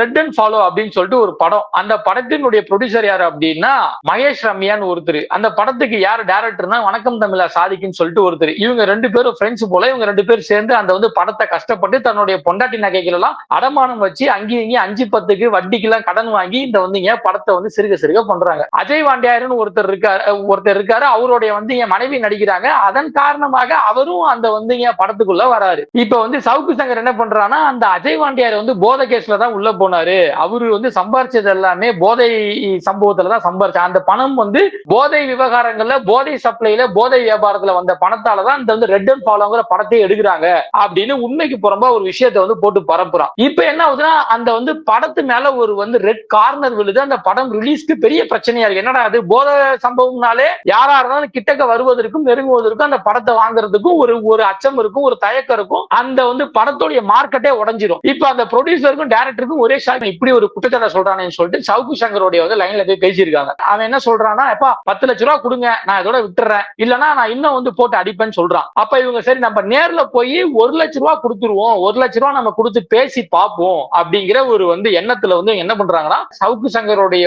Red and follow அப்படின்னு சொல்லிட்டு ஒரு படம். அந்த படத்தினுடைய ப்ரொடியூசர் யாரு அப்படின்னா மகேஷ் ரம்யான்னு ஒருத்தர். அந்த படத்துக்கு யார் டைரக்டர்னா வணக்கம் தமிழா சாதிக்குன்னு சொல்லிட்டு ஒருத்தர். இவங்க 2 பேரும் ஃப்ரெண்ட்ஸ் போல. இவங்க 2 பேரும் சேர்ந்து அந்த படத்தை கஷ்டப்பட்டு தன்னுடைய பொண்டாட்டி நகைகள் எல்லாம் அடமானம் வச்சு அங்கேயும் இங்கேயும் 5-10க்கு வட்டிக்கு எல்லாம் கடன் வாங்கி இந்த படத்தை சிறுக சிறுக பண்றாங்க. அஜய் வாண்டியாருன்னு ஒருத்தர் இருக்காரு. அவருடைய மனைவி நடிக்கிறாங்க. அதன் காரணமாக அவரும் அந்த படத்துக்குள்ள வராரு. இப்ப சவுக்கு சங்கர் என்ன பண்றான்னா அந்த அஜய் வாண்டியார் போதை கேஸ்ல தான் உள்ள போனாரு. அவரு சம்பாரிச்சது எல்லாமே போதை சம்பவத்துல தான் சம்பாரிச்சார். அந்த பணம் போதை விவகாரங்கள்ல, போதை சப்ளைல, போதை வியாபாரத்துல வந்த பணத்தாலதான் இந்த ரெட் அண்ட் ஃபாலோங்கிற படத்தை எடுக்கிறாங்க அப்படின்னு உண்மைக்கு புறம்பா ஒரு விஷயத்தை போட்டு பரப்புறான். இப்ப என்ன ஆகுதுன்னா அந்த படத்து மேல ஒரு ரெட் கார்னர் விழுது. அந்த படம் ரிலீஸ்க்கு பெரிய பிரச்சனையா இருக்கு. என்னடா அது போதை சம்பவம்னாலே யாரா இருந்தாலும் கிட்டக்க வருவதற்கும் நெருங்குவதற்கும் அந்த படத்தை வாங்குறதுக்கும் ஒரு அச்சம் இருக்கும், ஒரு தயக்கம் இருக்கும். அந்த படத்துடைய மார்க்கெட்டே உடைஞ்சிரும். இப்ப அந்த ப்ரொடியூசருக்கும் டைரக்டருக்கும் ஒரே ஷாக். இப்படி ஒரு குற்றச்சாட்டை சொல்றானேன்னு சொல்லிட்டு சவுக்கு சங்கரோடைய லைன்ல போய் பேசியிருக்காங்க. அவன் என்ன சொல்றான்னா, எப்பா 10 லட்ச ரூபா கொடுங்க, நான் இதோட விட்டுறேன், இல்லன்னா நான் இன்னும் போட்டு அடிப்பேன்னு சொல்றான். அப்ப இவங்க சரி நம்ம நேர்ல போய் 1 லட்ச ரூபா கொடுத்துருவோம், 1 லட்ச ரூபா நம்ம கொடுத்து பேசி பார்ப்போம் அப்படிங்கிற ஒரு எண்ணத்துல என்ன பண்றாங்கன்னா சவுக்கு சங்கரோடைய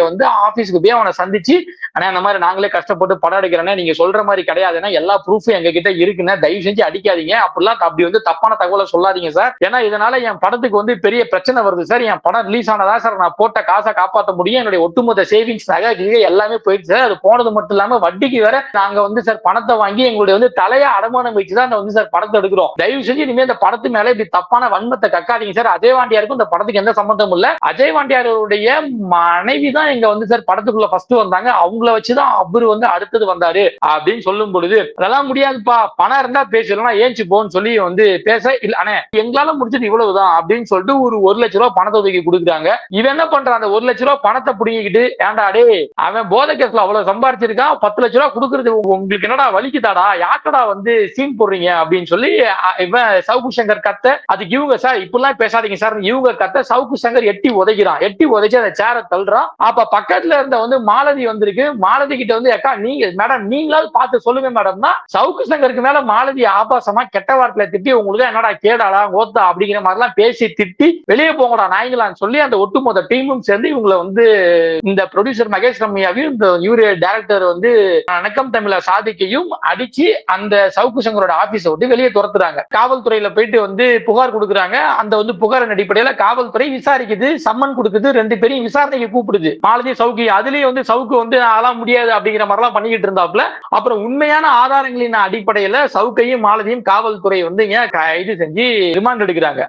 ஆபீஸ்க்கு போய் அவனை சந்திச்சு, ஆனா அந்த மாதிரி நாங்களே கஷ்டப்பட்டு படம் எடுக்கிறேன்னா நீங்க சொல்ற மாதிரி கிடையாதுன்னா எல்லா ப்ரூஃபும் எங்க கிட்ட இருக்குன்னா தயவு செஞ்சு அடிக்காதீங்க, அப்படிலாம் அப்படி தப்பான தகவலை சொல்லாதீங்க சார், ஏன்னா இதனால என் படத்துக்கு பெரிய பிரச்சனை வருது சார், என் படம் ரிலீஸ் ஆனதா சார் நான் போட்ட காசை காப்பாற்ற முடியும், என்னுடைய ஒட்டுமொத்த சேவிங்ஸ் நகை எல்லாமே போயிடுச்சு சார், அது போனது மட்டும் இல்லாம வட்டிக்கு வேற நாங்க சார் பணத்தை வாங்கி எங்களுடைய தலையை அடமானம் வச்சுதான் சார் படத்தை எடுக்கிறோம், தயவு செஞ்சு இனிமே இந்த படத்து மேல இப்படி தப்பான வன்மத்தை கக்காதீங்க சார், அஜய் வாண்டியாருக்கும் இந்த படத்துக்கு எந்த சம்பந்தமும் இல்ல, அஜய் வாண்டியாருடைய மனைவி தான் இங்க சார் படத்துக்குள்ள ஃபர்ஸ்ட் வந்தாங்க, அவங்கள வச்சுதான் அவரு அடுத்தது வந்தாரு அப்படின்னு சொல்லும் பொழுது அதெல்லாம் முடியாதுப்பா, பணம் இருந்தா பேசலாம், ஏஞ்சி போன்னு சொல்லி பேச இல்ல, ஆனா எங்களால முடிச்சது இவ்வளவுதான் அப்படின்னு சொல்லிட்டு ஒரு 1 லட்ச ரூபாய் பணத்தை ஒதுக்கி கொடுக்குறாங்க. இவன் என்ன பண்றான், அந்த 1 லட்ச ரூபாய் பணத்தை புடிங்கிட்டு, ஏன்டா டே அவன் போதை கேஸ்ல அவ்வளவு சம்பாரிச்சிருக்கான், 10 லட்ச ரூபாய் கொடுக்கறது உங்களுக்கு என்னடா வலிக்குதாடா, யார்டா சீன் போடுறீங்க அப்படின்னு சொல்லி இவன் சவுக்கு சங்கர் கத்த, அதுக்கு இவங்க சார் இப்படிலாம் பேசாதீங்க சார் இவங்க கத்த, சவுக்கு சங்கர் எட்டி உதைக்கிறான், எட்டி உதைச்சு அந்த சேரை தள்ளுறான். அப்ப பக்கத்துல இருந்த மாலதி வந்திருக்கு, மாலதி கிட்ட அக்கா நீங்க மேடம் நீங்களாவது பார்த்து சொல்லுங்க மேடம் தான், சவுக்கு சங்கருக்கு மேல மாலதி ஆபாசமா கெட்ட வார்த்தையில திட்டி உங்களுக்கு என்னடா கேடாடா ஓத்தா அப்படிங்கிற மாதிரி எல்லாம் பேசி திட்டி வெளியே போங்கடா நாய்களான்னு சொல்லி அந்த ஒட்டுமொத்த டீமும் சேர்ந்து இவங்களை இந்த ப்ரொடியூசர் மகேஷ் ரம்யாவையும் இந்த இவரு டைரக்டர் வணக்கம் தமிழா சாதிக்கையும் அடிச்சு அந்த சவுக்கு சங்கரோட ஆபீஸை விட்டு வெளியே துரத்துறாங்க. காவல்துறையில போயிட்டு புகார் கொடுக்குறாங்க. அந்த புகாரின் அடிப்படையில காவல்துறை விசாரிக்குது, சம்மன் கொடுக்குது, 2 பேரையும் விசாரணைக்கு கூப்பிடுது. மாலதி சவுக்கு அதுலயே சவுக்கு அதெல்லாம் முடியாது அப்படிங்கிற மாதிரி எல்லாம் பண்ணிக்கிட்டு இருந்தாப்ல. அப்புறம் உண்மையான ஆதாரங்களின் அடிப்படையில சவுக்கையும் மாலதியும் காவல்துறை கைது செஞ்சு ரிமாண்ட் எடுக்கிறாங்க.